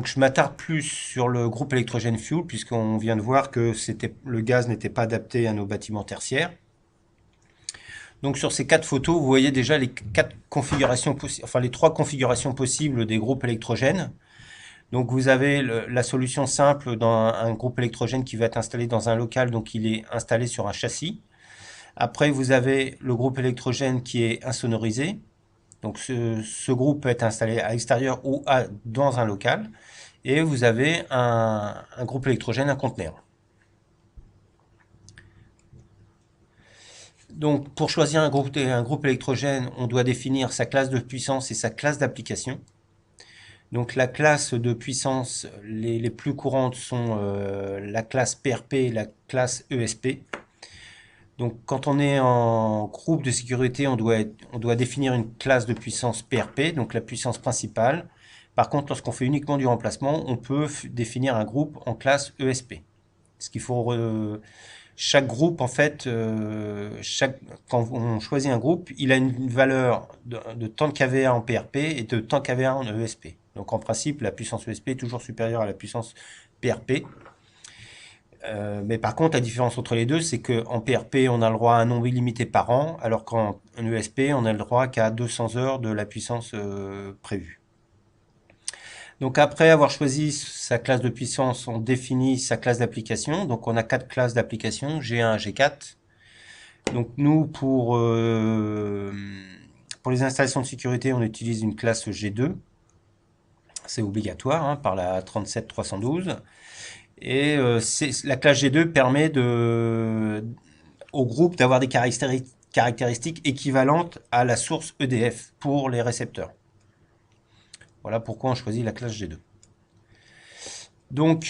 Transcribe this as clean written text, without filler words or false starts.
Je m'attarde plus sur le groupe électrogène fuel, puisqu'on vient de voir que le gaz n'était pas adapté à nos bâtiments tertiaires. Donc sur ces quatre photos, vous voyez déjà les quatre configurations enfin les trois configurations possibles des groupes électrogènes. Donc vous avez la solution simple dans un groupe électrogène qui va être installé dans un local, donc il est installé sur un châssis. Après vous avez le groupe électrogène qui est insonorisé. Donc ce groupe peut être installé à l'extérieur ou dans un local. Et vous avez un groupe électrogène, un conteneur. Donc pour choisir un groupe électrogène, on doit définir sa classe de puissance et sa classe d'application. Donc la classe de puissance, les plus courantes sont la classe PRP et la classe ESP. Donc quand on est en groupe de sécurité, on doit définir une classe de puissance PRP, donc la puissance principale. Par contre, lorsqu'on fait uniquement du remplacement, on peut définir un groupe en classe ESP. Ce qu'il faut chaque groupe, en fait, quand on choisit un groupe, il a une valeur de temps de kVA en PRP et de temps de kVA en ESP. Donc en principe, la puissance ESP est toujours supérieure à la puissance PRP. Mais par contre, la différence entre les deux, c'est qu'en PRP, on a le droit à un nombre illimité par an, alors qu'en ESP, on a le droit qu'à 200 heures de la puissance prévue. Donc après avoir choisi sa classe de puissance, on définit sa classe d'application. Donc on a quatre classes d'application, G1 à G4. Donc nous, pour les installations de sécurité, on utilise une classe G2. C'est obligatoire hein, par la 37312. Et la classe G2 permet au groupe d'avoir des caractéristiques équivalentes à la source EDF pour les récepteurs. Voilà pourquoi on choisit la classe G2. Donc